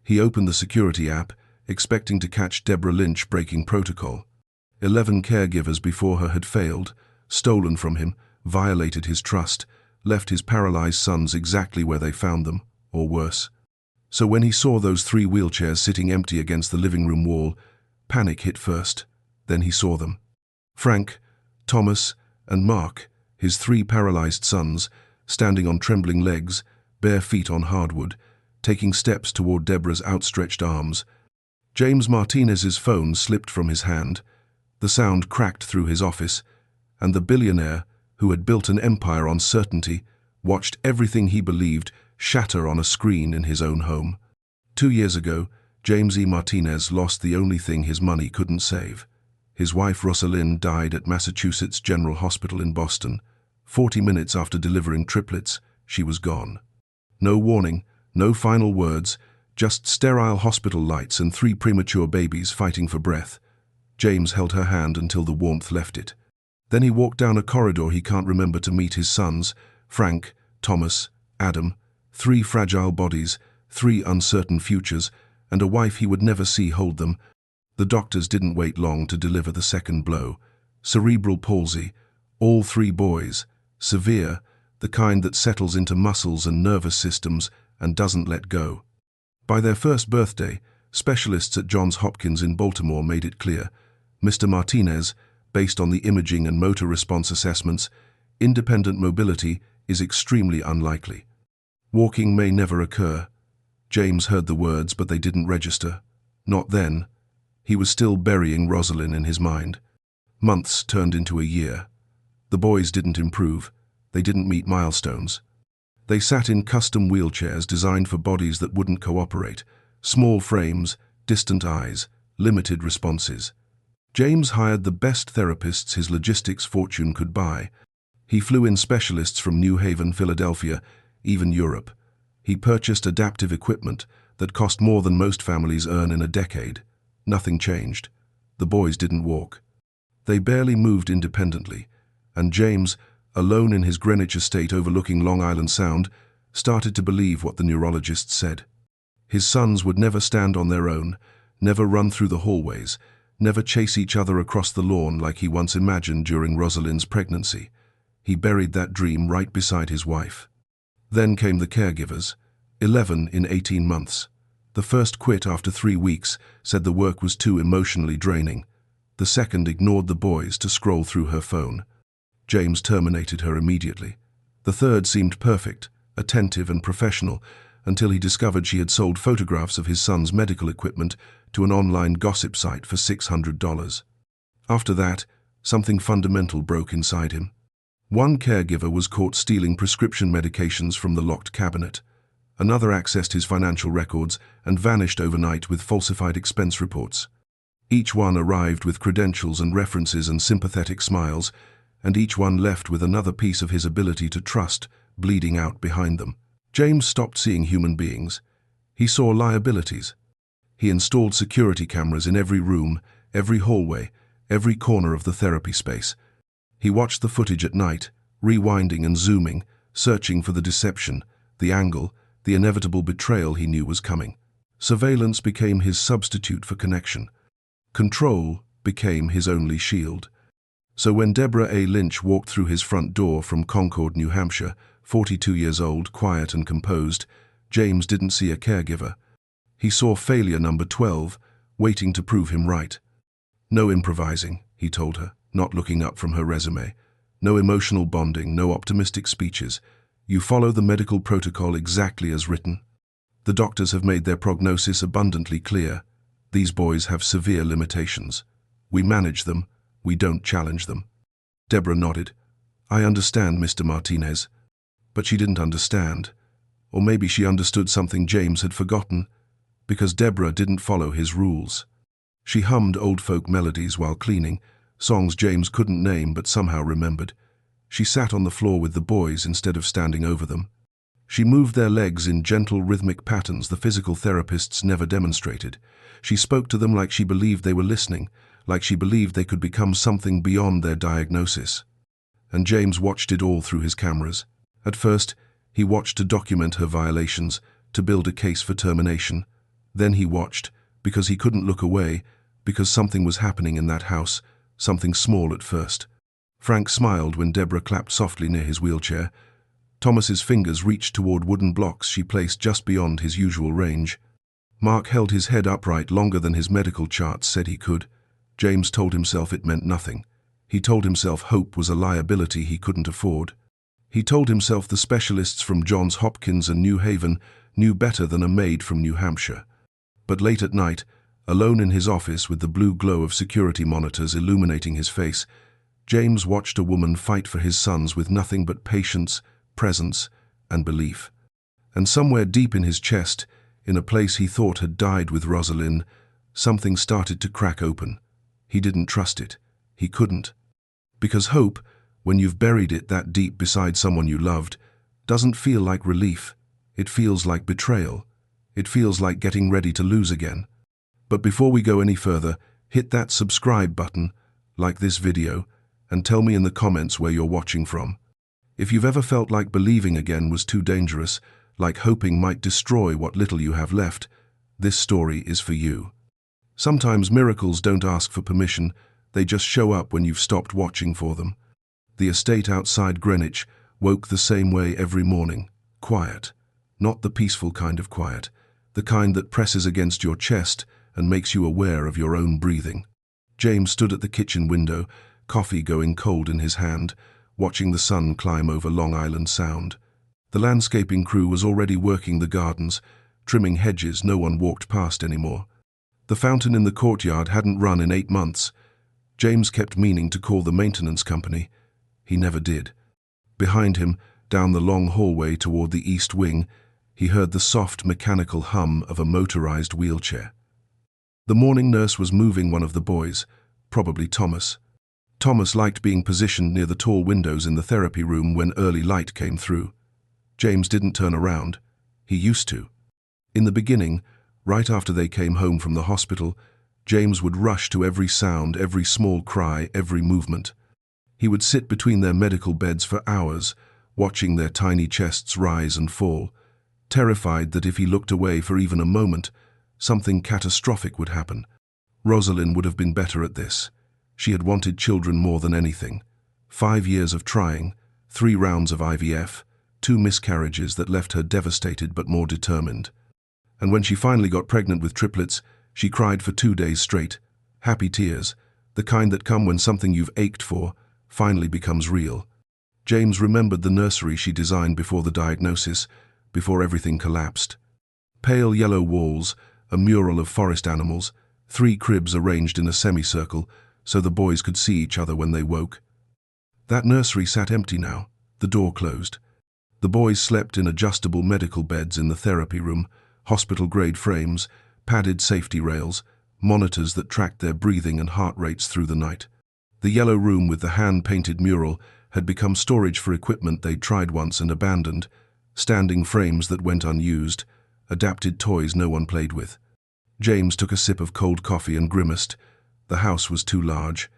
He opened the security app, expecting to catch Deborah Lynch breaking protocol. 11 caregivers before her had failed, stolen from him, violated his trust, left his paralyzed sons exactly where they found them, or worse. So when he saw those 3 wheelchairs sitting empty against the living room wall, panic hit first. Then he saw them. Frank, Thomas, and Mark, his 3 paralyzed sons, standing on trembling legs, bare feet on hardwood, taking steps toward Deborah's outstretched arms. James Martinez's phone slipped from his hand. The sound cracked through his office, and the billionaire, who had built an empire on certainty, watched everything he believed shatter on a screen in his own home. 2 years ago, James E. Martinez lost the only thing his money couldn't save. His wife Rosalind died at Massachusetts General Hospital in Boston. 40 minutes after delivering triplets, she was gone. No warning, no final words, just sterile hospital lights and 3 premature babies fighting for breath. James held her hand until the warmth left it. Then he walked down a corridor he can't remember to meet his sons, Frank, Thomas, Adam, 3 fragile bodies, 3 uncertain futures, and a wife he would never see hold them. The doctors didn't wait long to deliver the second blow. Cerebral palsy, all 3 boys, severe, the kind that settles into muscles and nervous systems and doesn't let go. By their first birthday, specialists at Johns Hopkins in Baltimore made it clear, Mr. Martinez, based on the imaging and motor response assessments, independent mobility is extremely unlikely. Walking may never occur. James heard the words, but they didn't register. Not then. He was still burying Rosalind in his mind. Months turned into a year. The boys didn't improve. They didn't meet milestones. They sat in custom wheelchairs designed for bodies that wouldn't cooperate. Small frames, distant eyes, limited responses. James hired the best therapists his logistics fortune could buy. He flew in specialists from New Haven, Philadelphia, even Europe. He purchased adaptive equipment that cost more than most families earn in a decade. Nothing changed. The boys didn't walk. They barely moved independently, and James, alone in his Greenwich estate overlooking Long Island Sound, started to believe what the neurologists said. His sons would never stand on their own, never run through the hallways, never chase each other across the lawn like he once imagined during Rosalind's pregnancy. He buried that dream right beside his wife. Then came the caregivers, 11 in 18 months. The first quit after 3 weeks, said the work was too emotionally draining. The second ignored the boys to scroll through her phone. James terminated her immediately. The third seemed perfect, attentive and professional, until he discovered she had sold photographs of his son's medical equipment to an online gossip site for $600. After that, something fundamental broke inside him. One caregiver was caught stealing prescription medications from the locked cabinet. Another accessed his financial records and vanished overnight with falsified expense reports. Each one arrived with credentials and references and sympathetic smiles, and each one left with another piece of his ability to trust bleeding out behind them. James stopped seeing human beings. He saw liabilities. He installed security cameras in every room, every hallway, every corner of the therapy space. He watched the footage at night, rewinding and zooming, searching for the deception, the angle, the inevitable betrayal he knew was coming. Surveillance became his substitute for connection. Control became his only shield. So when Deborah A. Lynch walked through his front door from Concord, New Hampshire, 42 years old, quiet and composed, James didn't see a caregiver. He saw failure number 12, waiting to prove him right. No improvising, he told her, not looking up from her resume. No emotional bonding, no optimistic speeches. You follow the medical protocol exactly as written. The doctors have made their prognosis abundantly clear. These boys have severe limitations. We manage them, we don't challenge them. Deborah nodded. I understand, Mr. Martinez. But she didn't understand. Or maybe she understood something James had forgotten, because Deborah didn't follow his rules. She hummed old folk melodies while cleaning, songs James couldn't name but somehow remembered. She sat on the floor with the boys instead of standing over them. She moved their legs in gentle rhythmic patterns the physical therapists never demonstrated. She spoke to them like she believed they were listening, like she believed they could become something beyond their diagnosis. And James watched it all through his cameras. At first, he watched to document her violations, to build a case for termination. Then he watched, because he couldn't look away, because something was happening in that house, something small at first. Frank smiled when Deborah clapped softly near his wheelchair. Thomas's fingers reached toward wooden blocks she placed just beyond his usual range. Mark held his head upright longer than his medical charts said he could. James told himself it meant nothing. He told himself hope was a liability he couldn't afford. He told himself the specialists from Johns Hopkins and New Haven knew better than a maid from New Hampshire. But late at night, alone in his office with the blue glow of security monitors illuminating his face, James watched a woman fight for his sons with nothing but patience, presence, and belief. And somewhere deep in his chest, in a place he thought had died with Rosalind, something started to crack open. He didn't trust it. He couldn't. Because hope, when you've buried it that deep beside someone you loved, doesn't feel like relief. It feels like betrayal. It feels like getting ready to lose again. But before we go any further, hit that subscribe button, like this video, and tell me in the comments where you're watching from. If you've ever felt like believing again was too dangerous, like hoping might destroy what little you have left, this story is for you. Sometimes miracles don't ask for permission, they just show up when you've stopped watching for them. The estate outside Greenwich woke the same way every morning, quiet. Not the peaceful kind of quiet, the kind that presses against your chest and makes you aware of your own breathing. James stood at the kitchen window, coffee going cold in his hand, watching the sun climb over Long Island Sound. The landscaping crew was already working the gardens, trimming hedges no one walked past anymore. The fountain in the courtyard hadn't run in 8 months. James kept meaning to call the maintenance company. He never did. Behind him, down the long hallway toward the east wing, he heard the soft mechanical hum of a motorized wheelchair. The morning nurse was moving one of the boys, probably Thomas. Thomas liked being positioned near the tall windows in the therapy room when early light came through. James didn't turn around. He used to. In the beginning, right after they came home from the hospital, James would rush to every sound, every small cry, every movement. He would sit between their medical beds for hours, watching their tiny chests rise and fall, terrified that if he looked away for even a moment, something catastrophic would happen. Rosalind would have been better at this. She had wanted children more than anything. 5 years of trying, 3 rounds of IVF, 2 miscarriages that left her devastated but more determined. And when she finally got pregnant with triplets, she cried for 2 days straight. Happy tears, the kind that come when something you've ached for finally becomes real. James remembered the nursery she designed before the diagnosis, before everything collapsed. Pale yellow walls, a mural of forest animals, 3 cribs arranged in a semicircle so the boys could see each other when they woke. That nursery sat empty now, the door closed. The boys slept in adjustable medical beds in the therapy room, hospital-grade frames, padded safety rails, monitors that tracked their breathing and heart rates through the night. The yellow room with the hand-painted mural had become storage for equipment they'd tried once and abandoned, standing frames that went unused, adapted toys no one played with. James took a sip of cold coffee and grimaced. The house was too large.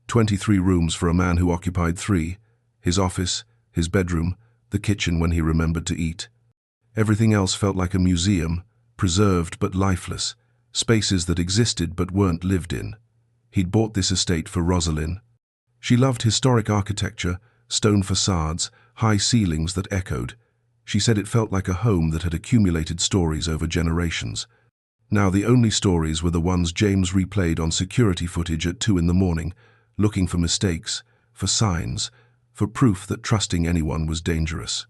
23 rooms for a man who occupied 3. His office, his bedroom, the kitchen when he remembered to eat. Everything else felt like a museum, preserved but lifeless, spaces that existed but weren't lived in. He'd bought this estate for Rosalind. She loved historic architecture, stone facades, high ceilings that echoed. She said it felt like a home that had accumulated stories over generations. Now the only stories were the ones James replayed on security footage at 2 in the morning, looking for mistakes, for signs, for proof that trusting anyone was dangerous.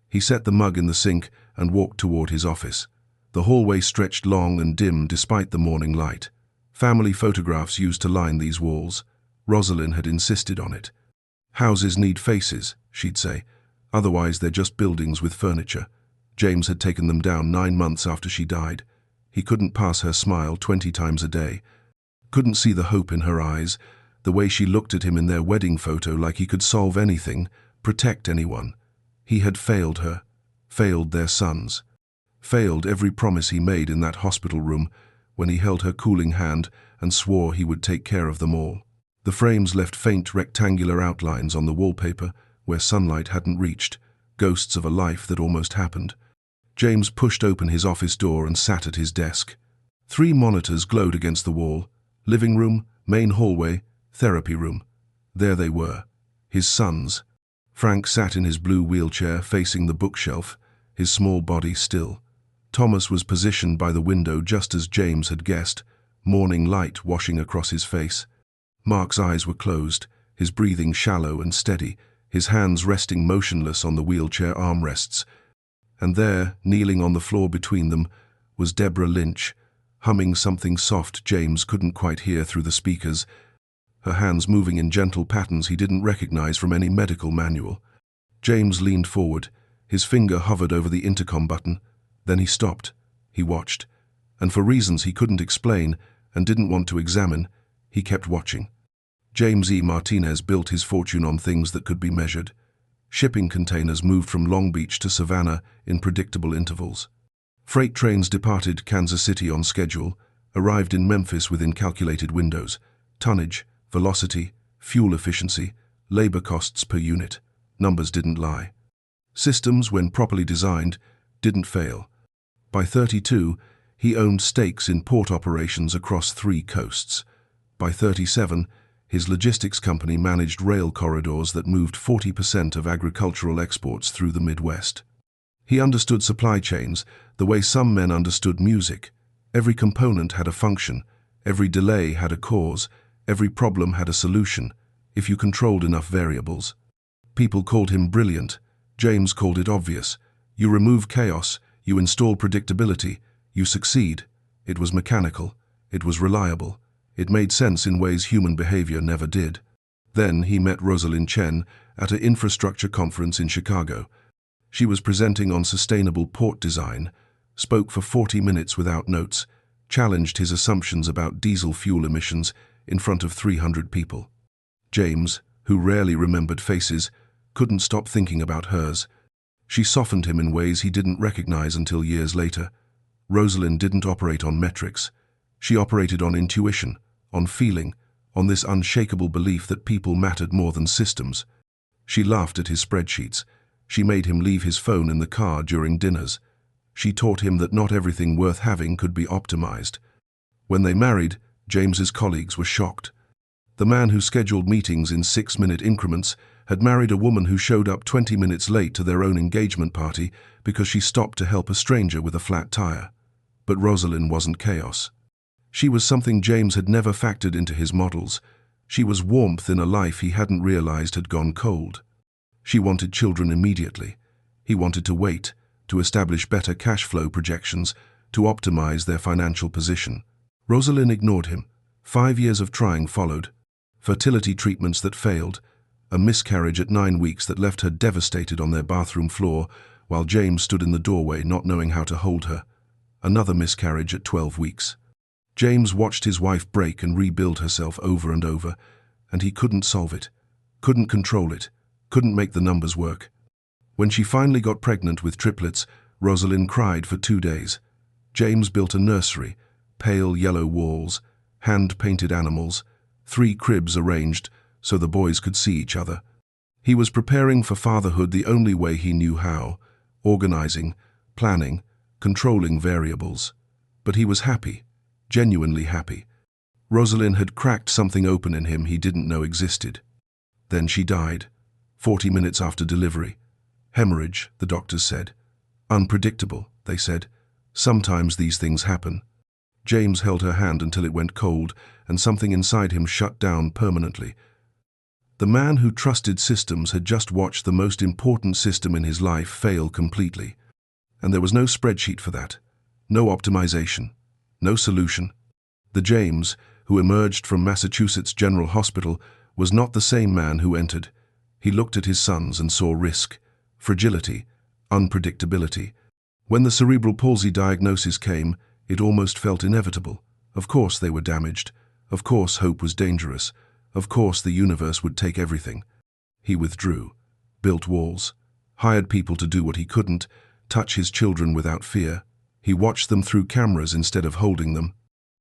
He set the mug in the sink and walked toward his office. The hallway stretched long and dim despite the morning light. Family photographs used to line these walls. Rosalind had insisted on it. Houses need faces, she'd say. Otherwise they're just buildings with furniture. James had taken them down 9 months after she died. He couldn't pass her smile 20 times a day. Couldn't see the hope in her eyes, the way she looked at him in their wedding photo like he could solve anything, protect anyone. He had failed her, failed their sons, failed every promise he made in that hospital room when he held her cooling hand and swore he would take care of them all. The frames left faint rectangular outlines on the wallpaper where sunlight hadn't reached, ghosts of a life that almost happened. James pushed open his office door and sat at his desk. 3 monitors glowed against the wall: living room, main hallway, therapy room. There they were, his sons. Frank sat in his blue wheelchair facing the bookshelf, his small body still. Thomas was positioned by the window just as James had guessed, morning light washing across his face. Mark's eyes were closed, his breathing shallow and steady, his hands resting motionless on the wheelchair armrests. And there, kneeling on the floor between them, was Deborah Lynch, humming something soft James couldn't quite hear through the speakers, her hands moving in gentle patterns he didn't recognize from any medical manual. James leaned forward, his finger hovered over the intercom button. Then he stopped. He watched. And for reasons he couldn't explain and didn't want to examine, he kept watching. James E. Martinez built his fortune on things that could be measured. Shipping containers moved from Long Beach to Savannah in predictable intervals. Freight trains departed Kansas City on schedule, arrived in Memphis within calculated windows. Tonnage, velocity, fuel efficiency, labor costs per unit. Numbers didn't lie. Systems, when properly designed, didn't fail. By 32, he owned stakes in port operations across 3 coasts. By 37, his logistics company managed rail corridors that moved 40% of agricultural exports through the Midwest. He understood supply chains the way some men understood music. Every component had a function, every delay had a cause, every problem had a solution, if you controlled enough variables. People called him brilliant. James called it obvious. You remove chaos, you install predictability, you succeed. It was mechanical. It was reliable. It made sense in ways human behavior never did. Then he met Rosalind Chen at an infrastructure conference in Chicago. She was presenting on sustainable port design, spoke for 40 minutes without notes, challenged his assumptions about diesel fuel emissions in front of 300 people. James, who rarely remembered faces, couldn't stop thinking about hers. She softened him in ways he didn't recognize until years later. Rosalind didn't operate on metrics. She operated on intuition, on feeling, on this unshakable belief that people mattered more than systems. She laughed at his spreadsheets. She made him leave his phone in the car during dinners. She taught him that not everything worth having could be optimized. When they married, James's colleagues were shocked. The man who scheduled meetings in 6-minute increments had married a woman who showed up 20 minutes late to their own engagement party because she stopped to help a stranger with a flat tire. But Rosalind wasn't chaos. She was something James had never factored into his models. She was warmth in a life he hadn't realized had gone cold. She wanted children immediately. He wanted to wait, to establish better cash flow projections, to optimize their financial position. Rosalind ignored him. 5 years of trying followed. Fertility treatments that failed, a miscarriage at 9 weeks that left her devastated on their bathroom floor while James stood in the doorway not knowing how to hold her. Another miscarriage at 12 weeks. James watched his wife break and rebuild herself over and over, and he couldn't solve it, couldn't control it, couldn't make the numbers work. When she finally got pregnant with triplets, Rosalind cried for 2 days. James built a nursery, pale yellow walls, hand-painted animals, 3 cribs arranged so the boys could see each other. He was preparing for fatherhood the only way he knew how, organizing, planning, controlling variables. But he was happy, genuinely happy. Rosalind had cracked something open in him he didn't know existed. Then she died, 40 minutes after delivery. Hemorrhage, the doctors said. Unpredictable, they said. Sometimes these things happen. James held her hand until it went cold, and something inside him shut down permanently. The man who trusted systems had just watched the most important system in his life fail completely. And there was no spreadsheet for that. No optimization. No solution. The James, who emerged from Massachusetts General Hospital, was not the same man who entered. He looked at his sons and saw risk, fragility, unpredictability. When the cerebral palsy diagnosis came, it almost felt inevitable. Of course they were damaged. Of course hope was dangerous. Of course the universe would take everything. He withdrew, built walls, hired people to do what he couldn't, touch his children without fear. He watched them through cameras instead of holding them.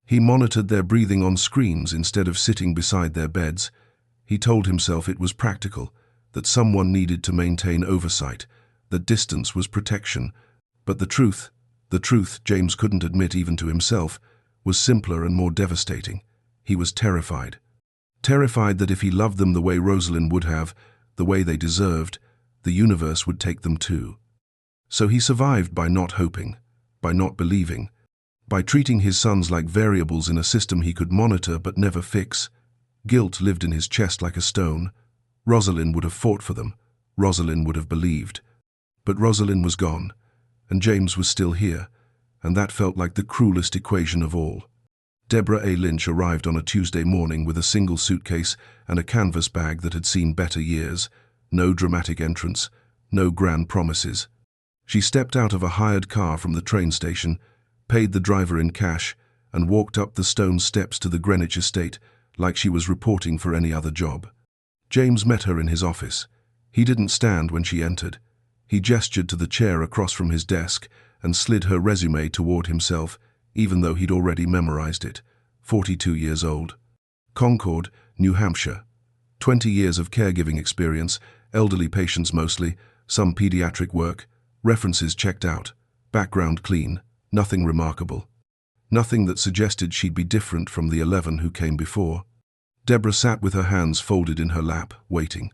He monitored their breathing on screens instead of sitting beside their beds. He told himself it was practical, that someone needed to maintain oversight, that distance was protection. But the truth James couldn't admit even to himself, was simpler and more devastating. He was terrified. Terrified that if he loved them the way Rosalind would have, the way they deserved, the universe would take them too. So he survived by not hoping, by not believing, by treating his sons like variables in a system he could monitor but never fix. Guilt lived in his chest like a stone. Rosalind would have fought for them. Rosalind would have believed. But Rosalind was gone, and James was still here, and that felt like the cruelest equation of all. Deborah A. Lynch arrived on a Tuesday morning with a single suitcase and a canvas bag that had seen better years. No dramatic entrance, no grand promises. She stepped out of a hired car from the train station, paid the driver in cash, and walked up the stone steps to the Greenwich estate like she was reporting for any other job. James met her in his office. He didn't stand when she entered. He gestured to the chair across from his desk and slid her resume toward himself, even though he'd already memorized it. 42 years old. Concord, New Hampshire. 20 years of caregiving experience, elderly patients mostly, some pediatric work, references checked out, background clean, nothing remarkable. Nothing that suggested she'd be different from the 11 who came before. Deborah sat with her hands folded in her lap, waiting.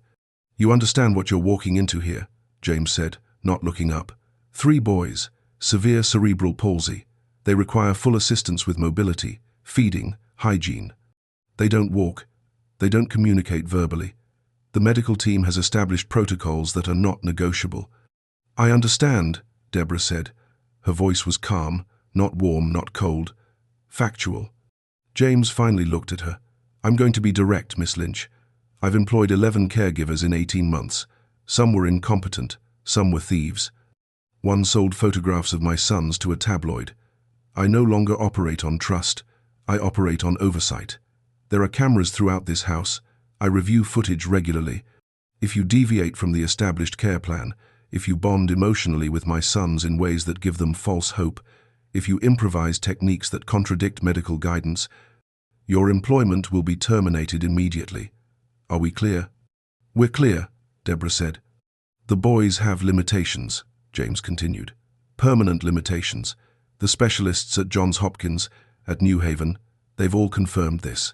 "You understand what you're walking into here," James said, not looking up. 3 boys, severe cerebral palsy. They require full assistance with mobility, feeding, hygiene. They don't walk. They don't communicate verbally. The medical team has established protocols that are not negotiable. "I understand," Deborah said. Her voice was calm, not warm, not cold. Factual. James finally looked at her. "I'm going to be direct, Miss Lynch. I've employed 11 caregivers in 18 months. Some were incompetent, some were thieves. One sold photographs of my sons to a tabloid. I no longer operate on trust. I operate on oversight. There are cameras throughout this house. I review footage regularly. If you deviate from the established care plan, if you bond emotionally with my sons in ways that give them false hope, if you improvise techniques that contradict medical guidance, your employment will be terminated immediately. Are we clear?" "We're clear," Deborah said. "The boys have limitations," James continued. "Permanent limitations. The specialists at Johns Hopkins, at New Haven, they've all confirmed this.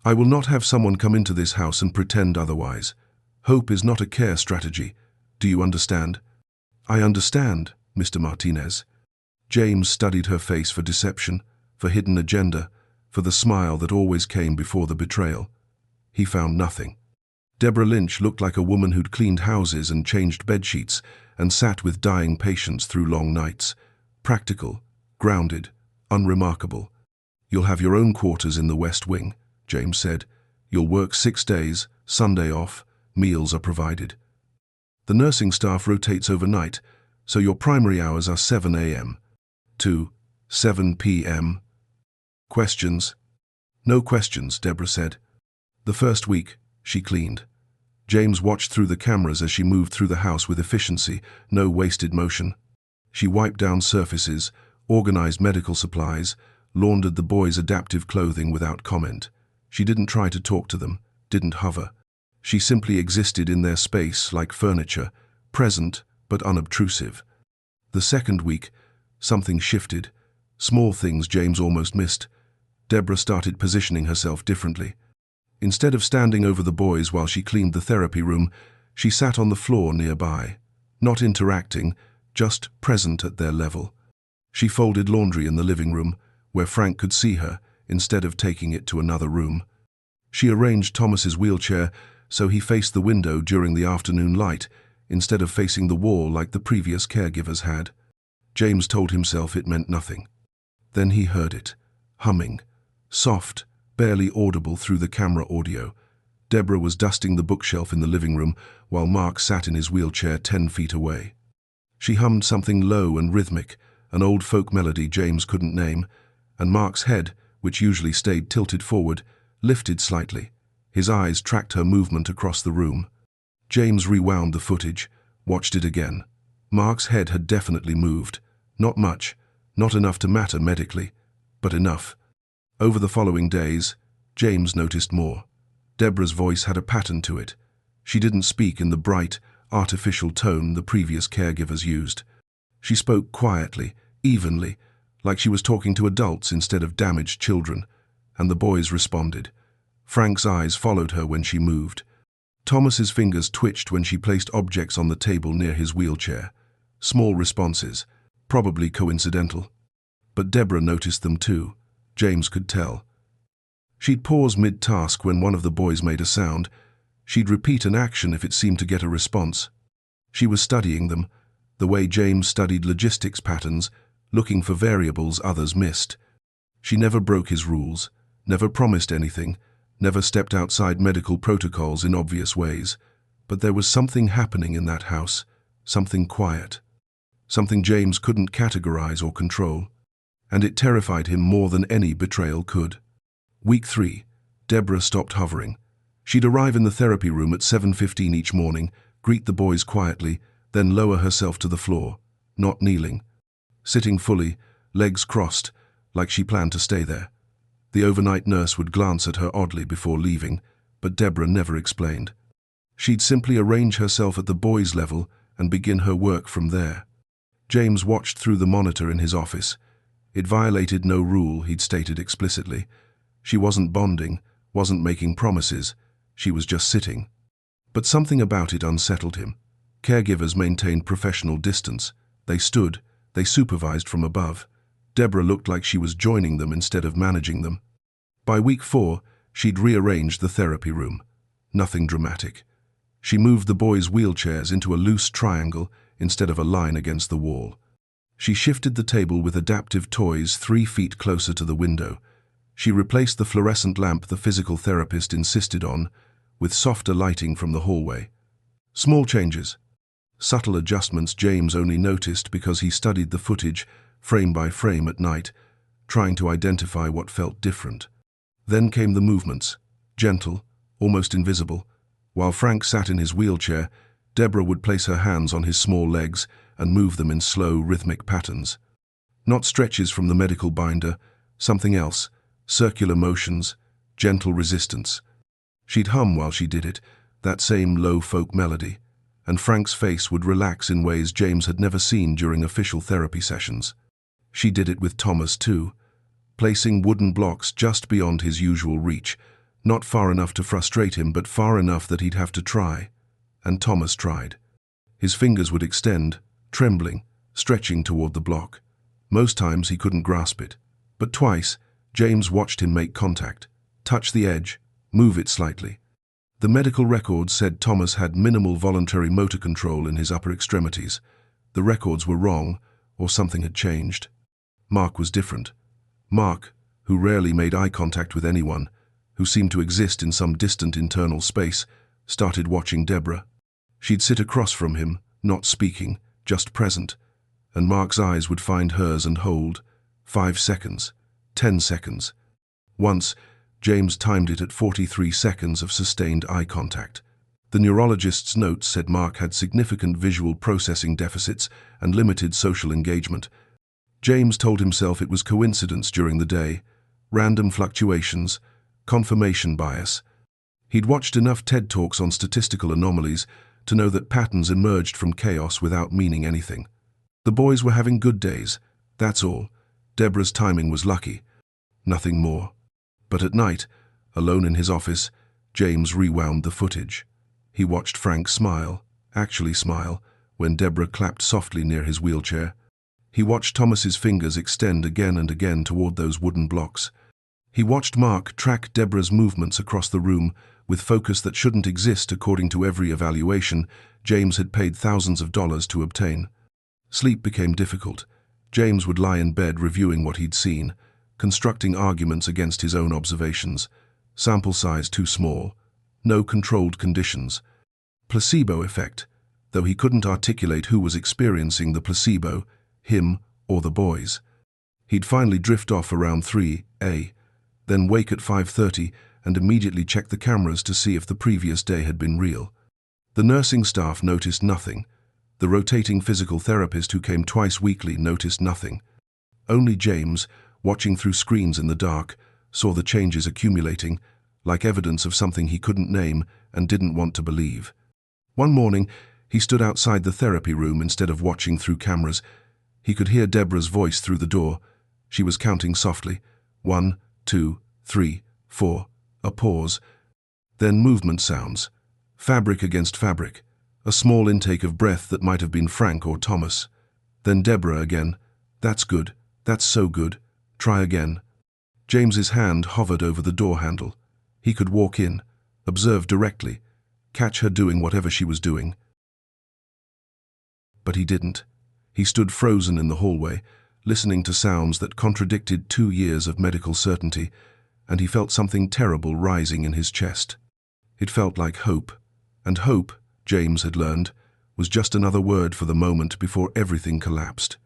I will not have someone come into this house and pretend otherwise. Hope is not a care strategy. Do you understand?" "I understand, Mr. Martinez." James studied her face for deception, for hidden agenda, for the smile that always came before the betrayal. He found nothing. Deborah Lynch looked like a woman who'd cleaned houses and changed bedsheets and sat with dying patients through long nights. Practical, grounded, unremarkable. "You'll have your own quarters in the West Wing," James said. "You'll work 6 days, Sunday off, meals are provided. The nursing staff rotates overnight, so your primary hours are 7 a.m. to 7 p.m. Questions?" "No questions," Deborah said. The first week, she cleaned. James watched through the cameras as she moved through the house with efficiency, no wasted motion. She wiped down surfaces, organized medical supplies, laundered the boys' adaptive clothing without comment. She didn't try to talk to them, didn't hover. She simply existed in their space like furniture, present but unobtrusive. The second week, something shifted. Small things James almost missed. Deborah started positioning herself differently. Instead of standing over the boys while she cleaned the therapy room, she sat on the floor nearby, not interacting, just present at their level. She folded laundry in the living room, where Frank could see her, instead of taking it to another room. She arranged Thomas's wheelchair so he faced the window during the afternoon light, instead of facing the wall like the previous caregivers had. James told himself it meant nothing. Then he heard it, humming, soft, barely audible through the camera audio. Deborah was dusting the bookshelf in the living room while Mark sat in his wheelchair 10 feet away. She hummed something low and rhythmic, an old folk melody James couldn't name, and Mark's head, which usually stayed tilted forward, lifted slightly. His eyes tracked her movement across the room. James rewound the footage, watched it again. Mark's head had definitely moved. Not much, not enough to matter medically, but enough. Over the following days, James noticed more. Deborah's voice had a pattern to it. She didn't speak in the bright, artificial tone the previous caregivers used. She spoke quietly, evenly, like she was talking to adults instead of damaged children, and the boys responded. Frank's eyes followed her when she moved. Thomas's fingers twitched when she placed objects on the table near his wheelchair. Small responses, probably coincidental. But Deborah noticed them too. James could tell. She'd pause mid-task when one of the boys made a sound. She'd repeat an action if it seemed to get a response. She was studying them, the way James studied logistics patterns, looking for variables others missed. She never broke his rules, never promised anything, never stepped outside medical protocols in obvious ways. But there was something happening in that house, something quiet, something James couldn't categorize or control, and it terrified him more than any betrayal could. Week 3, Deborah stopped hovering. She'd arrive in the therapy room at 7:15 each morning, greet the boys quietly, then lower herself to the floor, not kneeling, sitting fully, legs crossed, like she planned to stay there. The overnight nurse would glance at her oddly before leaving, but Deborah never explained. She'd simply arrange herself at the boys' level and begin her work from there. James watched through the monitor in his office. It violated no rule he'd stated explicitly. She wasn't bonding, wasn't making promises, she was just sitting. But something about it unsettled him. Caregivers maintained professional distance. They stood, they supervised from above. Deborah looked like she was joining them instead of managing them. By week 4, she'd rearranged the therapy room. Nothing dramatic. She moved the boys' wheelchairs into a loose triangle instead of a line against the wall. She shifted the table with adaptive toys 3 feet closer to the window. She replaced the fluorescent lamp the physical therapist insisted on, with softer lighting from the hallway. Small changes. Subtle adjustments James only noticed because he studied the footage frame by frame at night, trying to identify what felt different. Then came the movements, gentle, almost invisible. While Frank sat in his wheelchair, Deborah would place her hands on his small legs and move them in slow, rhythmic patterns. Not stretches from the medical binder, something else, circular motions, gentle resistance. She'd hum while she did it, that same low folk melody, and Frank's face would relax in ways James had never seen during official therapy sessions. She did it with Thomas too, placing wooden blocks just beyond his usual reach, not far enough to frustrate him, but far enough that he'd have to try. And Thomas tried. His fingers would extend, trembling, stretching toward the block. Most times he couldn't grasp it, but twice, James watched him make contact, touch the edge, move it slightly. The medical records said Thomas had minimal voluntary motor control in his upper extremities. The records were wrong, or something had changed. Mark was different. Mark, who rarely made eye contact with anyone, who seemed to exist in some distant internal space, started watching Deborah. She'd sit across from him, not speaking, just present, and Mark's eyes would find hers and hold. 5 seconds, 10 seconds. Once, James timed it at 43 seconds of sustained eye contact. The neurologist's notes said Mark had significant visual processing deficits and limited social engagement. James told himself it was coincidence during the day, random fluctuations, confirmation bias. He'd watched enough TED Talks on statistical anomalies to know that patterns emerged from chaos without meaning anything. The boys were having good days, that's all. Deborah's timing was lucky. Nothing more. But at night, alone in his office, James rewound the footage. He watched Frank smile, actually smile, when Deborah clapped softly near his wheelchair. He watched Thomas's fingers extend again and again toward those wooden blocks. He watched Mark track Deborah's movements across the room with focus that shouldn't exist according to every evaluation James had paid thousands of dollars to obtain. Sleep became difficult. James would lie in bed reviewing what he'd seen, constructing arguments against his own observations. Sample size too small. No controlled conditions. Placebo effect, though he couldn't articulate who was experiencing the placebo, him or the boys. He'd finally drift off around 3 a.m., then wake at 5:30 and immediately check the cameras to see if the previous day had been real. The nursing staff noticed nothing. The rotating physical therapist who came twice weekly noticed nothing. Only James, watching through screens in the dark, saw the changes accumulating, like evidence of something he couldn't name and didn't want to believe. One morning, he stood outside the therapy room instead of watching through cameras. He could hear Deborah's voice through the door. She was counting softly. 1, 2, 3, 4. A pause. Then movement sounds. Fabric against fabric. A small intake of breath that might have been Frank or Thomas. Then Deborah again. That's good. That's so good. Try again. James's hand hovered over the door handle. He could walk in, observe directly, catch her doing whatever she was doing. But he didn't. He stood frozen in the hallway, listening to sounds that contradicted 2 years of medical certainty, and he felt something terrible rising in his chest. It felt like hope, and hope, James had learned, was just another word for the moment before everything collapsed.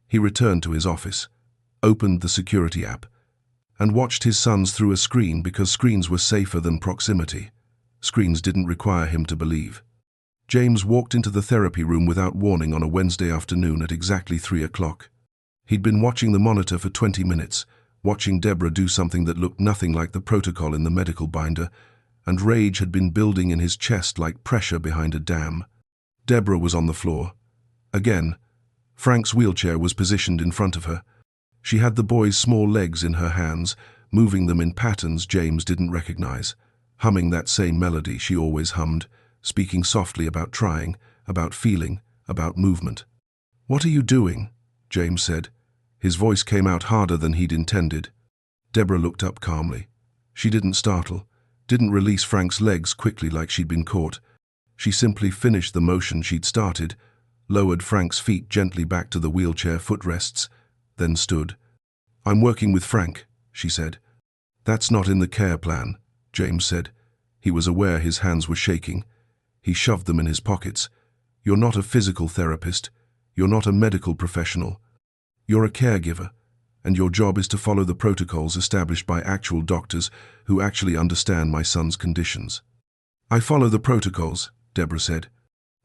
He returned to his office, opened the security app, and watched his sons through a screen because screens were safer than proximity. Screens didn't require him to believe. James walked into the therapy room without warning on a Wednesday afternoon at exactly 3 o'clock. He'd been watching the monitor for 20 minutes, watching Deborah do something that looked nothing like the protocol in the medical binder, and rage had been building in his chest like pressure behind a dam. Deborah was on the floor. Again, Frank's wheelchair was positioned in front of her. She had the boy's small legs in her hands, moving them in patterns James didn't recognize, humming that same melody she always hummed, speaking softly about trying, about feeling, about movement. "What are you doing?" James said. His voice came out harder than he'd intended. Deborah looked up calmly. She didn't startle, didn't release Frank's legs quickly like she'd been caught. She simply finished the motion she'd started, lowered Frank's feet gently back to the wheelchair footrests, then stood. "I'm working with Frank," she said. "That's not in the care plan," James said. He was aware his hands were shaking. He shoved them in his pockets. "You're not a physical therapist. You're not a medical professional. You're a caregiver, and your job is to follow the protocols established by actual doctors who actually understand my son's conditions." "I follow the protocols," Deborah said.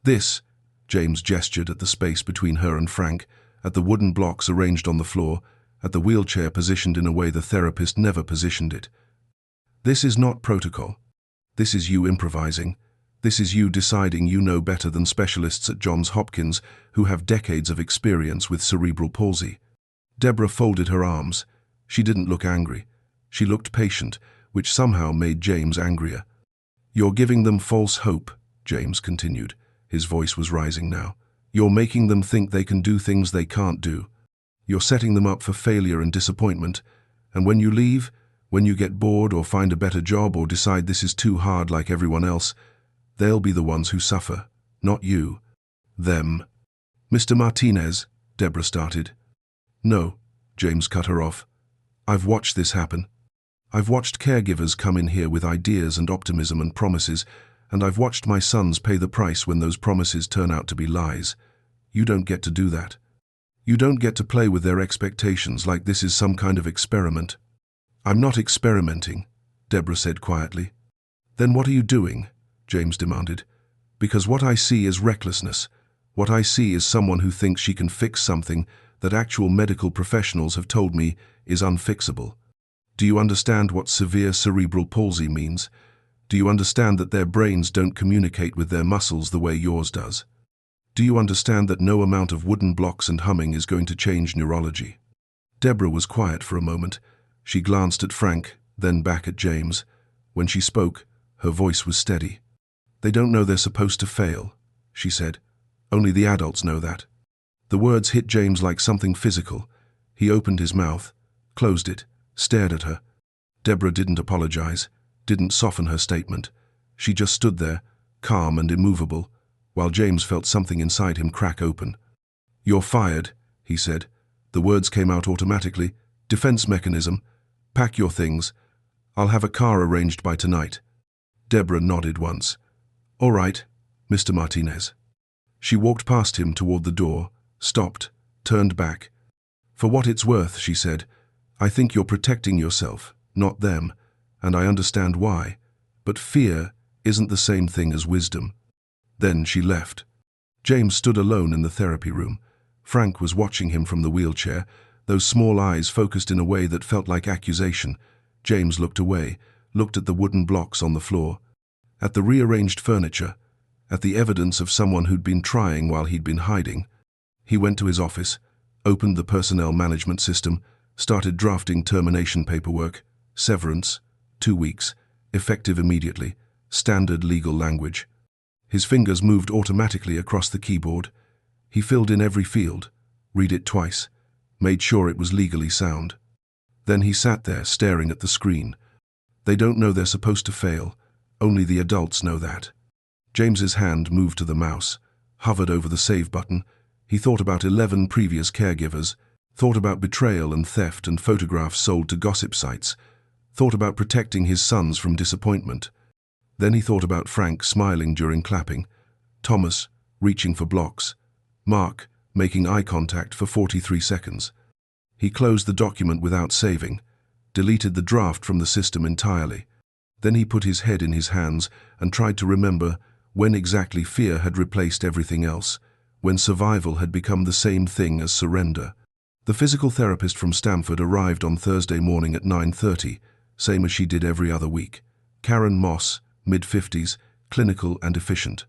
"This," James gestured at the space between her and Frank, at the wooden blocks arranged on the floor, at the wheelchair positioned in a way the therapist never positioned it. "This is not protocol. This is you improvising. This is you deciding you know better than specialists at Johns Hopkins who have decades of experience with cerebral palsy." Deborah folded her arms. She didn't look angry. She looked patient, which somehow made James angrier. "You're giving them false hope," James continued. His voice was rising now. "You're making them think they can do things they can't do. You're setting them up for failure and disappointment, and when you leave, when you get bored or find a better job or decide this is too hard like everyone else, they'll be the ones who suffer, not you. Them." "Mr. Martinez," Deborah started. "No," James cut her off. "I've watched this happen. I've watched caregivers come in here with ideas and optimism and promises, and I've watched my sons pay the price when those promises turn out to be lies. You don't get to do that. You don't get to play with their expectations like this is some kind of experiment." "I'm not experimenting," Deborah said quietly. "Then what are you doing?" James demanded. "Because what I see is recklessness. What I see is someone who thinks she can fix something that actual medical professionals have told me is unfixable. Do you understand what severe cerebral palsy means? Do you understand that their brains don't communicate with their muscles the way yours does? Do you understand that no amount of wooden blocks and humming is going to change neurology?" Deborah was quiet for a moment. She glanced at Frank, then back at James. When she spoke, her voice was steady. "They don't know they're supposed to fail," she said. "Only the adults know that." The words hit James like something physical. He opened his mouth, closed it, stared at her. Deborah didn't apologize, didn't soften her statement. She just stood there, calm and immovable, while James felt something inside him crack open. "You're fired," he said. The words came out automatically. "Defense mechanism. Pack your things. I'll have a car arranged by tonight." Deborah nodded once. "All right, Mr. Martinez." She walked past him toward the door, stopped, turned back. "For what it's worth," she said, "I think you're protecting yourself, not them, and I understand why. But fear isn't the same thing as wisdom." Then she left. James stood alone in the therapy room. Frank was watching him from the wheelchair, those small eyes focused in a way that felt like accusation. James looked away, looked at the wooden blocks on the floor, at the rearranged furniture, at the evidence of someone who'd been trying while he'd been hiding. He went to his office, opened the personnel management system, Started drafting termination paperwork, severance, 2 weeks, effective immediately, standard legal language. His fingers moved automatically across the keyboard. He filled in every field, read it twice, made sure it was legally sound. Then he sat there staring at the screen. They don't know they're supposed to fail. Only the adults know that. James's hand moved to the mouse, hovered over the save button. He thought about 11 previous caregivers, thought about betrayal and theft and photographs sold to gossip sites, thought about protecting his sons from disappointment. Then he thought about Frank smiling during clapping, Thomas reaching for blocks, Mark making eye contact for 43 seconds. He closed the document without saving, deleted the draft from the system entirely. Then he put his head in his hands and tried to remember when exactly fear had replaced everything else, when survival had become the same thing as surrender. The physical therapist from Stamford arrived on Thursday morning at 9:30, same as she did every other week. Karen Moss, mid-50s, clinical and efficient.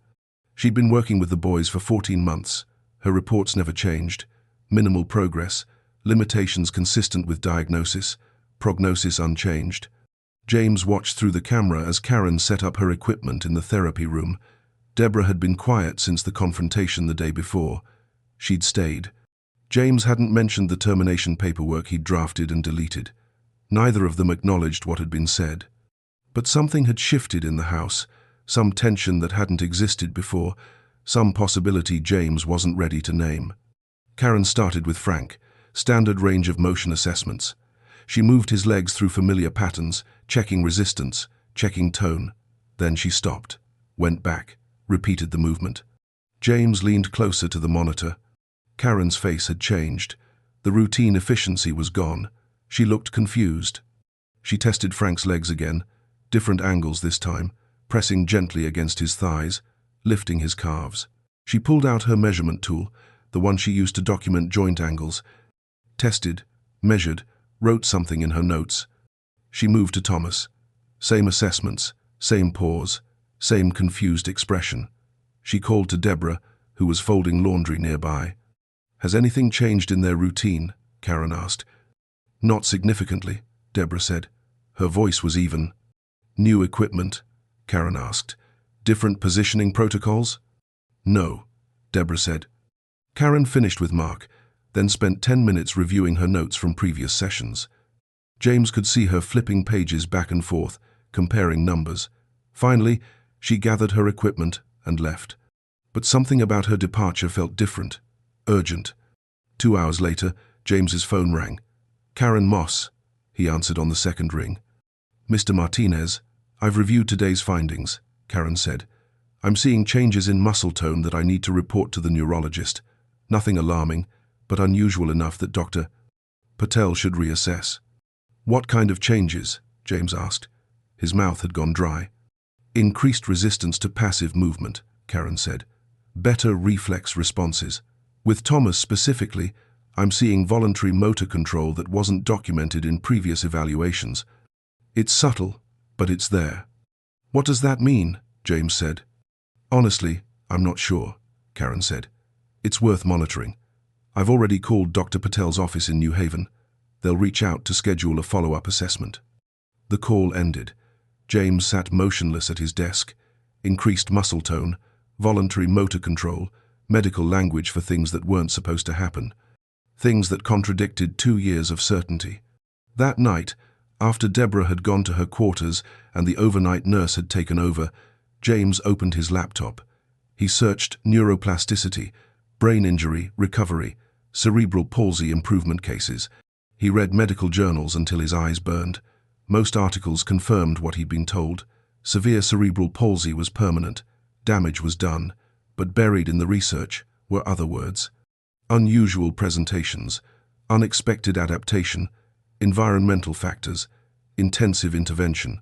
She'd been working with the boys for 14 months. Her reports never changed. Minimal progress, limitations consistent with diagnosis, prognosis unchanged. James watched through the camera as Karen set up her equipment in the therapy room. Deborah had been quiet since the confrontation the day before. She'd stayed. James hadn't mentioned the termination paperwork he'd drafted and deleted. Neither of them acknowledged what had been said. But something had shifted in the house, some tension that hadn't existed before, some possibility James wasn't ready to name. Karen started with Frank, standard range of motion assessments. She moved his legs through familiar patterns, checking resistance, checking tone. Then she stopped, went back, repeated the movement. James leaned closer to the monitor. Karen's face had changed. The routine efficiency was gone. She looked confused. She tested Frank's legs again, different angles this time, pressing gently against his thighs, lifting his calves. She pulled out her measurement tool, the one she used to document joint angles, tested, measured, wrote something in her notes. She moved to Thomas. Same assessments, same pause, same confused expression. She called to Deborah, who was folding laundry nearby. "Has anything changed in their routine?" Karen asked. "Not significantly," Deborah said. Her voice was even. "New equipment?" Karen asked. "Different positioning protocols?" "No," Deborah said. Karen finished with Mark, then spent 10 minutes reviewing her notes from previous sessions. James could see her flipping pages back and forth, comparing numbers. Finally, she gathered her equipment and left. But something about her departure felt different, urgent. 2 hours later, James's phone rang. "Karen Moss," he answered on the second ring. "Mr. Martinez, I've reviewed today's findings," Karen said. "I'm seeing changes in muscle tone that I need to report to the neurologist. Nothing alarming, but unusual enough that Dr. Patel should reassess." "What kind of changes?" James asked. His mouth had gone dry. "Increased resistance to passive movement," Karen said. "Better reflex responses. With Thomas specifically, I'm seeing voluntary motor control that wasn't documented in previous evaluations. It's subtle, but it's there." "What does that mean?" James said. "Honestly, I'm not sure," Karen said. "It's worth monitoring. I've already called Dr. Patel's office in New Haven. They'll reach out to schedule a follow-up assessment." The call ended. James sat motionless at his desk. Increased muscle tone, voluntary motor control, medical language for things that weren't supposed to happen. Things that contradicted 2 years of certainty. That night, after Deborah had gone to her quarters and the overnight nurse had taken over, James opened his laptop. He searched neuroplasticity, brain injury, recovery, cerebral palsy improvement cases. He read medical journals until his eyes burned. Most articles confirmed what he'd been told. Severe cerebral palsy was permanent. Damage was done. But buried in the research were other words. Unusual presentations, unexpected adaptation, environmental factors, intensive intervention.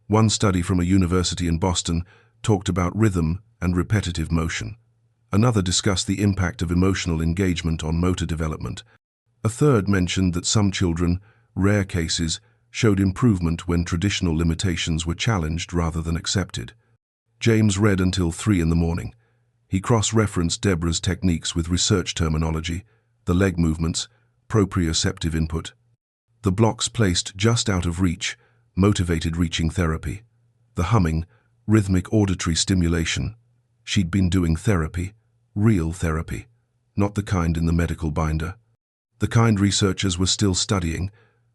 One study from a university in Boston talked about rhythm and repetitive motion. Another discussed the impact of emotional engagement on motor development. A third mentioned that some children, rare cases, showed improvement when traditional limitations were challenged rather than accepted. James read until 3 in the morning. He cross-referenced Deborah's techniques with research terminology, the leg movements, proprioceptive input. The blocks placed just out of reach motivated reaching therapy. The humming, rhythmic auditory stimulation. She'd been doing therapy, real therapy, not the kind in the medical binder. The kind researchers were still studying,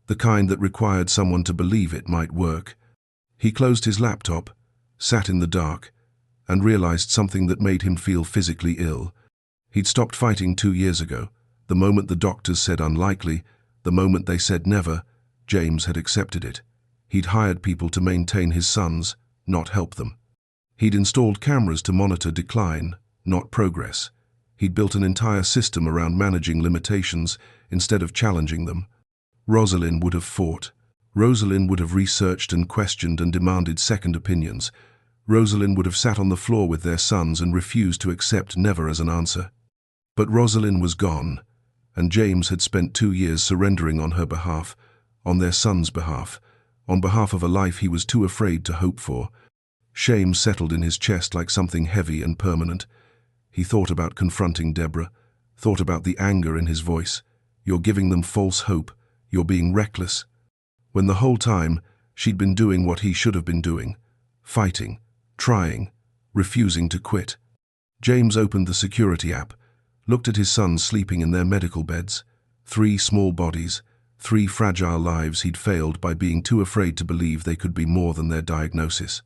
the kind that required someone to believe it might work. He closed his laptop, sat in the dark, and realized something that made him feel physically ill. He'd stopped fighting 2 years ago. The moment the doctors said unlikely, the moment they said never, James had accepted it. He'd hired people to maintain his sons, not help them. He'd installed cameras to monitor decline, not progress. He'd built an entire system around managing limitations instead of challenging them. Rosalind would have fought. Rosalind would have researched and questioned and demanded second opinions. Rosalind would have sat on the floor with their sons and refused to accept never as an answer. But Rosalind was gone, and James had spent 2 years surrendering on her behalf, on their son's behalf, on behalf of a life he was too afraid to hope for. Shame settled in his chest like something heavy and permanent. He thought about confronting Deborah, thought about the anger in his voice. You're giving them false hope. You're being reckless. When the whole time, she'd been doing what he should have been doing. Fighting, trying, refusing to quit. James opened the security app, looked at his sons sleeping in their medical beds. 3 small bodies, 3 fragile lives he'd failed by being too afraid to believe they could be more than their diagnosis.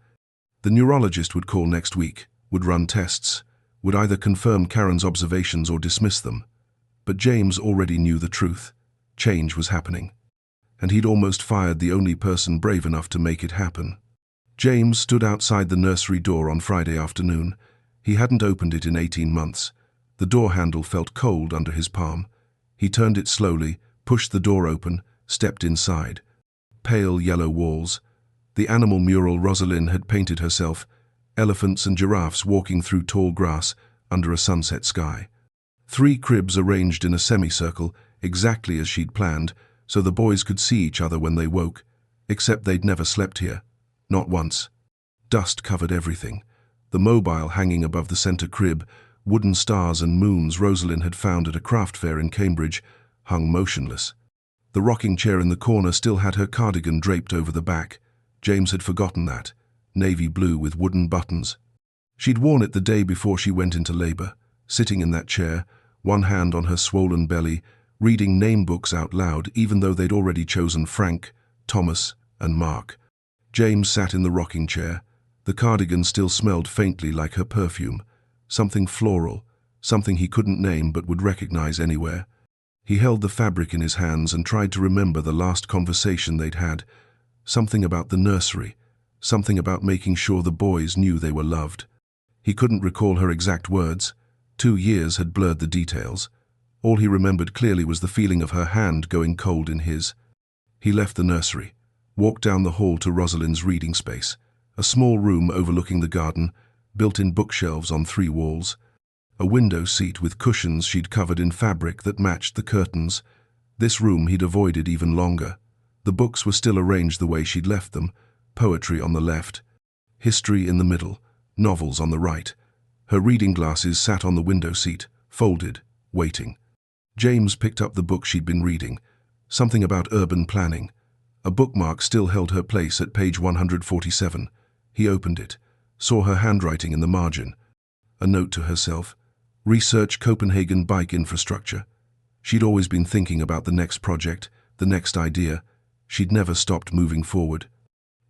The neurologist would call next week, would run tests, would either confirm Karen's observations or dismiss them. But James already knew the truth. Change was happening. And he'd almost fired the only person brave enough to make it happen. James stood outside the nursery door on Friday afternoon. He hadn't opened it in 18 months. The door handle felt cold under his palm. He turned it slowly, pushed the door open, stepped inside. Pale yellow walls. The animal mural Rosalind had painted herself, elephants and giraffes walking through tall grass under a sunset sky. 3 cribs arranged in a semicircle, exactly as she'd planned, so the boys could see each other when they woke, except they'd never slept here. Not once. Dust covered everything. The mobile hanging above the center crib, wooden stars and moons Rosalind had found at a craft fair in Cambridge, hung motionless. The rocking chair in the corner still had her cardigan draped over the back. James had forgotten that. Navy blue with wooden buttons. She'd worn it the day before she went into labor, sitting in that chair, one hand on her swollen belly, reading name books out loud even though they'd already chosen Frank, Thomas, and Mark. James sat in the rocking chair. The cardigan still smelled faintly like her perfume. Something floral, something he couldn't name but would recognize anywhere. He held the fabric in his hands and tried to remember the last conversation they'd had. Something about the nursery, something about making sure the boys knew they were loved. He couldn't recall her exact words. 2 years had blurred the details. All he remembered clearly was the feeling of her hand going cold in his. He left the nursery, walked down the hall to Rosalind's reading space, a small room overlooking the garden, built-in bookshelves on 3 walls, a window seat with cushions she'd covered in fabric that matched the curtains. This room he'd avoided even longer. The books were still arranged the way she'd left them, poetry on the left, history in the middle, novels on the right. Her reading glasses sat on the window seat, folded, waiting. James picked up the book she'd been reading, something about urban planning. A bookmark still held her place at page 147. He opened it, saw her handwriting in the margin. A note to herself, research Copenhagen bike infrastructure. She'd always been thinking about the next project, the next idea. She'd never stopped moving forward.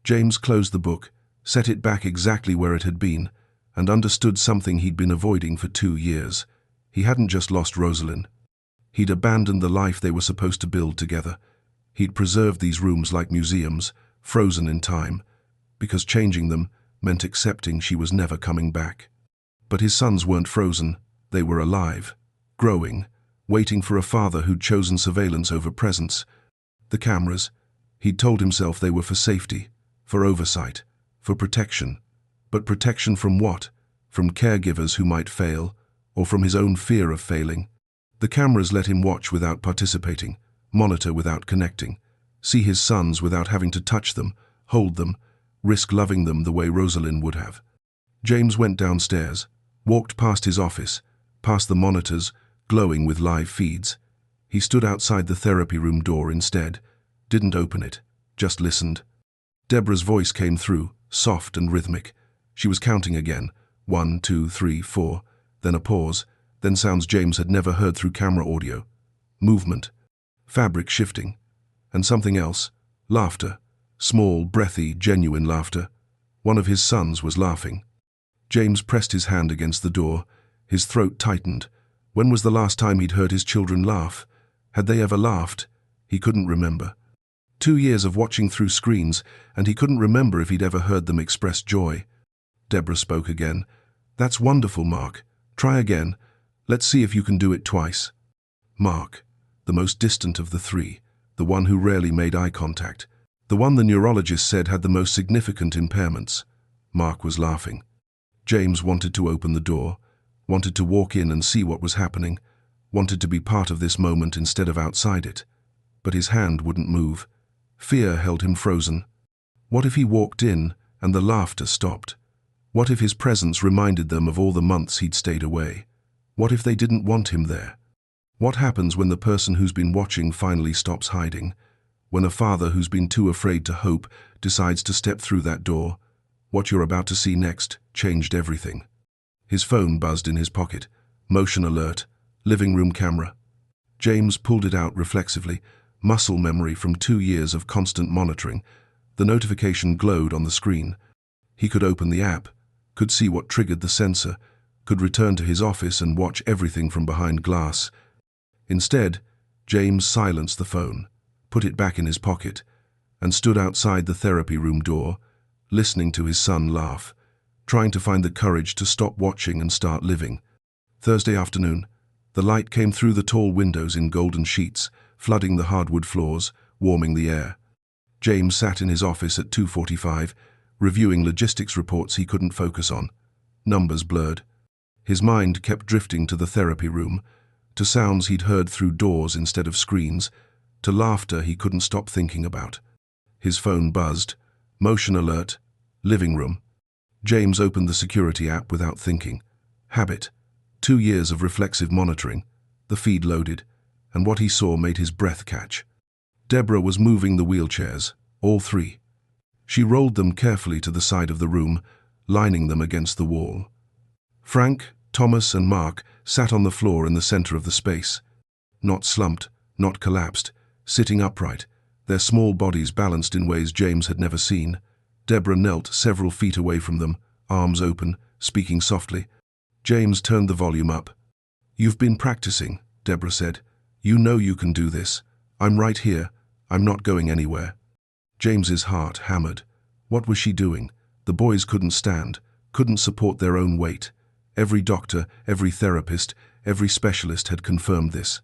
James closed the book, set it back exactly where it had been, and understood something he'd been avoiding for 2 years. He hadn't just lost Rosalind. He'd abandoned the life they were supposed to build together. He'd preserved these rooms like museums, frozen in time, because changing them meant accepting she was never coming back. But his sons weren't frozen. They were alive, growing, waiting for a father who'd chosen surveillance over presence. The cameras. He'd told himself they were for safety, for oversight, for protection. But protection from what? From caregivers who might fail, or from his own fear of failing. The cameras let him watch without participating, monitor without connecting, see his sons without having to touch them, hold them, risk loving them the way Rosalind would have. James went downstairs, walked past his office, past the monitors, glowing with live feeds. He stood outside the therapy room door instead, Didn't open it, just listened. Deborah's voice came through, soft and rhythmic. She was counting again. 1, 2, 3, 4. Then a pause. Then sounds James had never heard through camera audio. Movement. Fabric shifting. And something else. Laughter. Small, breathy, genuine laughter. One of his sons was laughing. James pressed his hand against the door. His throat tightened. When was the last time he'd heard his children laugh? Had they ever laughed? He couldn't remember. 2 years of watching through screens, and he couldn't remember if he'd ever heard them express joy. Deborah spoke again. "That's wonderful, Mark. Try again. Let's see if you can do it twice." Mark, the most distant of the three, the one who rarely made eye contact, the one the neurologist said had the most significant impairments. Mark was laughing. James wanted to open the door, wanted to walk in and see what was happening, wanted to be part of this moment instead of outside it. But his hand wouldn't move. Fear held him frozen. What if he walked in and the laughter stopped? What if his presence reminded them of all the months he'd stayed away? What if they didn't want him there? What happens when the person who's been watching finally stops hiding? When a father who's been too afraid to hope decides to step through that door? What you're about to see next changed everything. His phone buzzed in his pocket. Motion alert. Living room camera. James pulled it out reflexively. Muscle memory from 2 years of constant monitoring. The notification glowed on the screen. He could open the app, could see what triggered the sensor, could return to his office and watch everything from behind glass. Instead, James silenced the phone, put it back in his pocket, and stood outside the therapy room door, listening to his son laugh, trying to find the courage to stop watching and start living. Thursday afternoon, the light came through the tall windows in golden sheets, flooding the hardwood floors, warming the air. James sat in his office at 2:45, reviewing logistics reports he couldn't focus on. Numbers blurred. His mind kept drifting to the therapy room, to sounds he'd heard through doors instead of screens, to laughter he couldn't stop thinking about. His phone buzzed. Motion alert. Living room. James opened the security app without thinking. Habit. 2 years of reflexive monitoring. The feed loaded, and what he saw made his breath catch. Deborah was moving the wheelchairs, all three. She rolled them carefully to the side of the room, lining them against the wall. Frank, Thomas, and Mark sat on the floor in the center of the space. Not slumped, not collapsed, sitting upright, their small bodies balanced in ways James had never seen. Deborah knelt several feet away from them, arms open, speaking softly. James turned the volume up. "You've been practicing," Deborah said. "You know you can do this. I'm right here. I'm not going anywhere." James's heart hammered. What was she doing? The boys couldn't stand, couldn't support their own weight. Every doctor, every therapist, every specialist had confirmed this.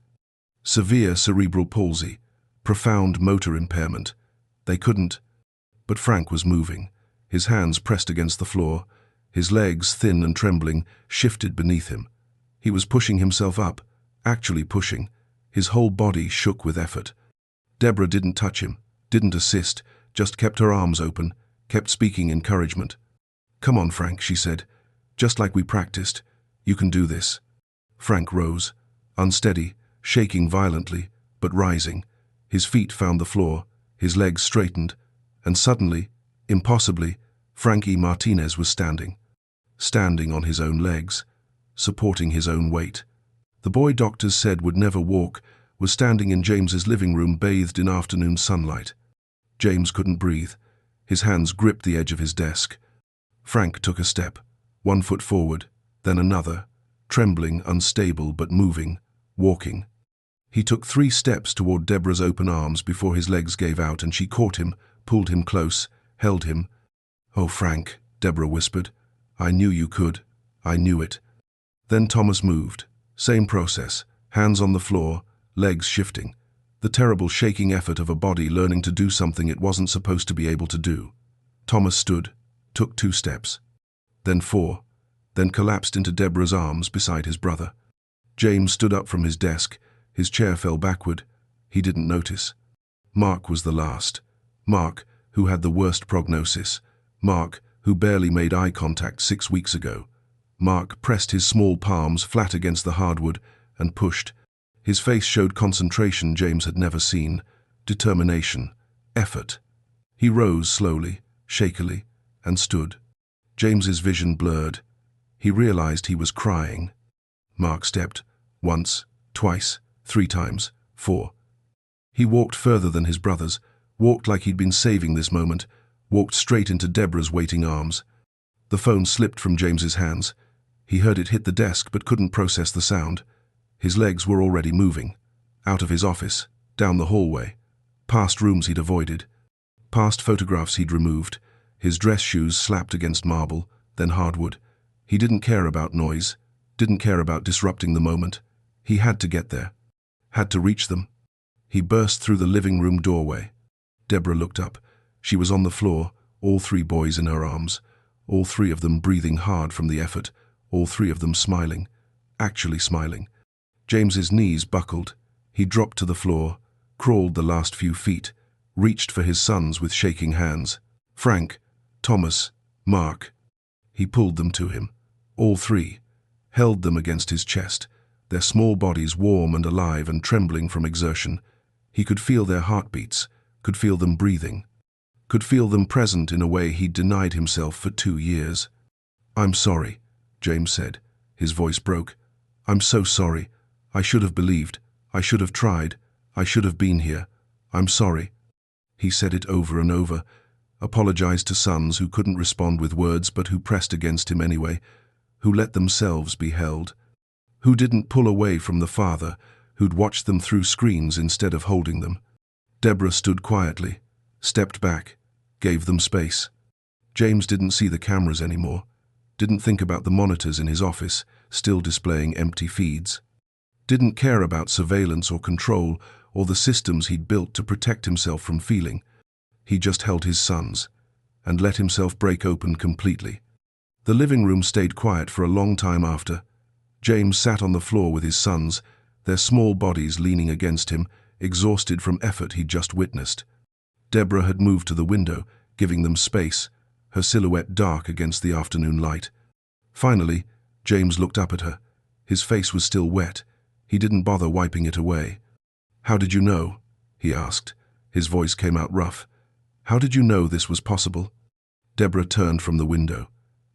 Severe cerebral palsy, profound motor impairment. They couldn't. But Frank was moving, his hands pressed against the floor, his legs, thin and trembling, shifted beneath him. He was pushing himself up, actually pushing. His whole body shook with effort. Deborah didn't touch him, didn't assist, just kept her arms open, kept speaking encouragement. "Come on, Frank," she said. "Just like we practiced. You can do this." Frank rose, unsteady, shaking violently, but rising. His feet found the floor, his legs straightened, and suddenly, impossibly, Frankie Martinez was standing. Standing on his own legs, supporting his own weight. The boy doctors said would never walk was standing in James's living room bathed in afternoon sunlight. James couldn't breathe. His hands gripped the edge of his desk. Frank took a step, 1 foot forward, then another, trembling, unstable but moving, walking. He took 3 steps toward Deborah's open arms before his legs gave out and she caught him, pulled him close, held him. "Oh, Frank," Deborah whispered. "I knew you could. I knew it." Then Thomas moved. Same process, hands on the floor, legs shifting. The terrible shaking effort of a body learning to do something it wasn't supposed to be able to do. Thomas stood, took 2 steps, then 4, then collapsed into Deborah's arms beside his brother. James stood up from his desk. His chair fell backward. He didn't notice. Mark was the last. Mark, who had the worst prognosis. Mark, who barely made eye contact 6 weeks ago. Mark pressed his small palms flat against the hardwood and pushed. His face showed concentration James had never seen, determination, effort. He rose slowly, shakily, and stood. James's vision blurred. He realized he was crying. Mark stepped, once, twice, 3 times, 4. He walked further than his brothers, walked like he'd been saving this moment, walked straight into Deborah's waiting arms. The phone slipped from James's hands. He heard it hit the desk but couldn't process the sound. His legs were already moving. Out of his office, down the hallway, past rooms he'd avoided, past photographs he'd removed, his dress shoes slapped against marble, then hardwood. He didn't care about noise, didn't care about disrupting the moment. He had to get there, had to reach them. He burst through the living room doorway. Deborah looked up. She was on the floor, all 3 boys in her arms, all 3 of them breathing hard from the effort, all 3 of them smiling, actually smiling. James's knees buckled. He dropped to the floor, crawled the last few feet, reached for his sons with shaking hands. Frank, Thomas, Mark. He pulled them to him, all 3, held them against his chest, their small bodies warm and alive and trembling from exertion. He could feel their heartbeats, could feel them breathing, could feel them present in a way he'd denied himself for 2 years. "I'm sorry," James said. His voice broke. "I'm so sorry. I should have believed. I should have tried. I should have been here. I'm sorry." He said it over and over, apologized to sons who couldn't respond with words but who pressed against him anyway, who let themselves be held, who didn't pull away from the father, who'd watched them through screens instead of holding them. Deborah stood quietly, stepped back, gave them space. James didn't see the cameras anymore, didn't think about the monitors in his office, still displaying empty feeds. Didn't care about surveillance or control or the systems he'd built to protect himself from feeling. He just held his sons and let himself break open completely. The living room stayed quiet for a long time after. James sat on the floor with his sons, their small bodies leaning against him, exhausted from effort he'd just witnessed. Deborah had moved to the window, giving them space, her silhouette dark against the afternoon light. Finally, James looked up at her. His face was still wet. He didn't bother wiping it away. "How did you know?" he asked. His voice came out rough. "How did you know this was possible?" Deborah turned from the window.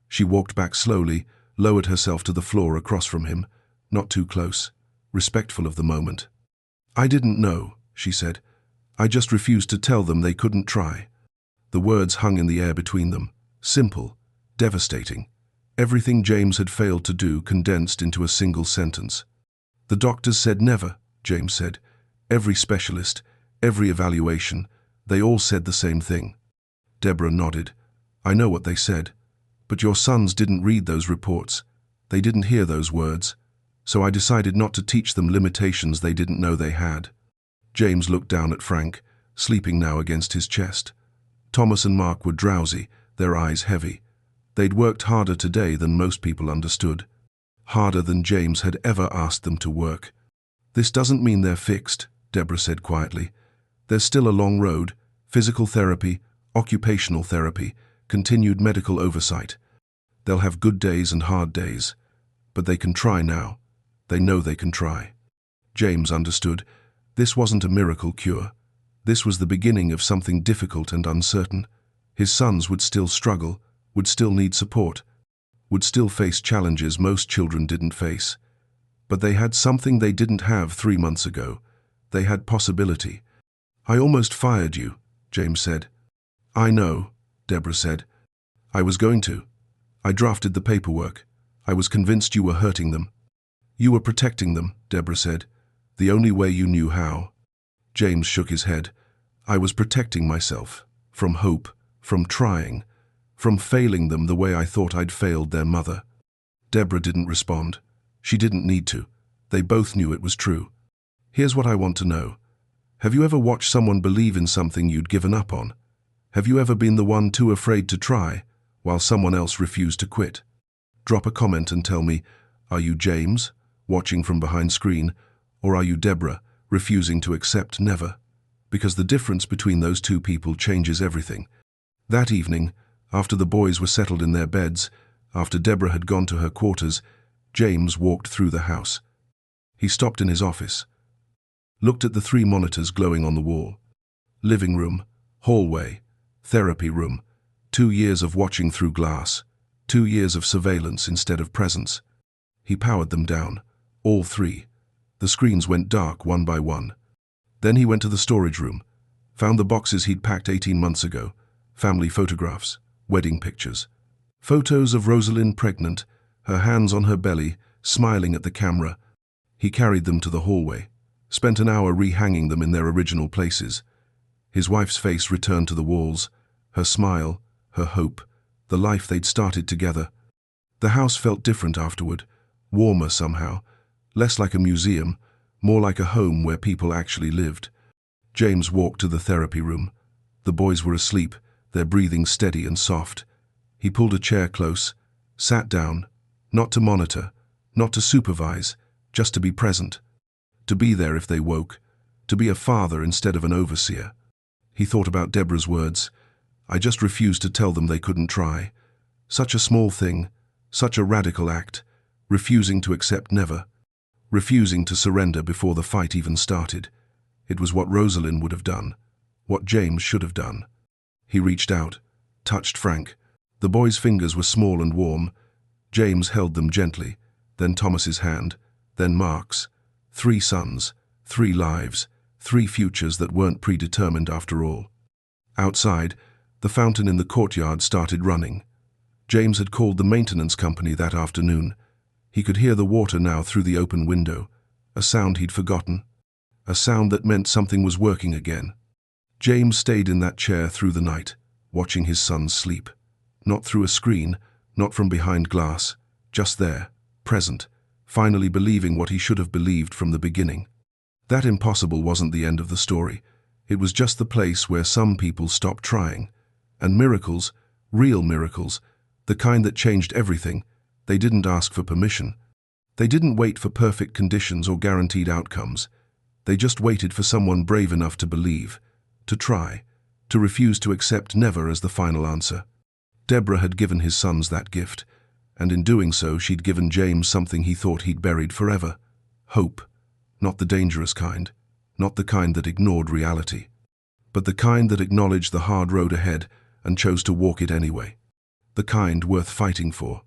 She walked back slowly, lowered herself to the floor across from him, not too close, respectful of the moment. "I didn't know," she said. "I just refused to tell them they couldn't try." The words hung in the air between them, simple, devastating. Everything James had failed to do condensed into a single sentence. "The doctors said never," James said. "Every specialist, every evaluation, they all said the same thing." Deborah nodded. "I know what they said. But your sons didn't read those reports. They didn't hear those words. So I decided not to teach them limitations they didn't know they had." James looked down at Frank, sleeping now against his chest. Thomas and Mark were drowsy, their eyes heavy. They'd worked harder today than most people understood. Harder than James had ever asked them to work. "This doesn't mean they're fixed," Deborah said quietly. "There's still a long road, physical therapy, occupational therapy, continued medical oversight. They'll have good days and hard days. But they can try now. They know they can try." James understood. This wasn't a miracle cure. This was the beginning of something difficult and uncertain. His sons would still struggle, would still need support, would still face challenges most children didn't face. But they had something they didn't have 3 months ago. They had possibility. "I almost fired you," James said. "I know," Deborah said. "I was going to. I drafted the paperwork. I was convinced you were hurting them." "You were protecting them," Deborah said. "The only way you knew how." James shook his head. "I was protecting myself. From hope. From trying. From failing them the way I thought I'd failed their mother." Deborah didn't respond. She didn't need to. They both knew it was true. "Here's what I want to know. Have you ever watched someone believe in something you'd given up on? Have you ever been the one too afraid to try, while someone else refused to quit? Drop a comment and tell me, are you James, watching from behind screen, or are you Deborah, refusing to accept never? Because the difference between those two people changes everything." That evening, after the boys were settled in their beds, after Deborah had gone to her quarters, James walked through the house. He stopped in his office, looked at the 3 monitors glowing on the wall. Living room, Hallway, therapy room, 2 years of watching through glass, 2 years of surveillance instead of presence. He powered them down, all 3. The screens went dark one by one. Then he went to the storage room, found the boxes he'd packed 18 months ago, family photographs, wedding pictures. Photos of Rosalind pregnant, her hands on her belly, smiling at the camera. He carried them to the hallway, spent an hour rehanging them in their original places. His wife's face returned to the walls, her smile, her hope, the life they'd started together. The house felt different afterward, warmer somehow, less like a museum, more like a home where people actually lived. James walked to the therapy room. The boys were asleep, their breathing steady and soft. He pulled a chair close, sat down, not to monitor, not to supervise, just to be present. To be there if they woke, to be a father instead of an overseer. He thought about Deborah's words. I just refused to tell them they couldn't try. Such a small thing, such a radical act, refusing to accept never, refusing to surrender before the fight even started. It was what Rosalind would have done, what James should have done. He reached out, touched Frank. The boy's fingers were small and warm. James held them gently, then Thomas's hand, then Mark's. 3 sons, 3 lives, 3 futures that weren't predetermined after all. Outside, the fountain in the courtyard started running. James had called the maintenance company that afternoon. He could hear the water now through the open window, a sound he'd forgotten, a sound that meant something was working again. James stayed in that chair through the night, watching his sons sleep. Not through a screen, not from behind glass, just there, present, finally believing what he should have believed from the beginning. That impossible wasn't the end of the story. It was just the place where some people stopped trying. And miracles, real miracles, the kind that changed everything, they didn't ask for permission. They didn't wait for perfect conditions or guaranteed outcomes. They just waited for someone brave enough to believe, to try, to refuse to accept never as the final answer. Deborah had given his sons that gift, and in doing so she'd given James something he thought he'd buried forever. Hope. Not the dangerous kind, not the kind that ignored reality, but the kind that acknowledged the hard road ahead and chose to walk it anyway. The kind worth fighting for.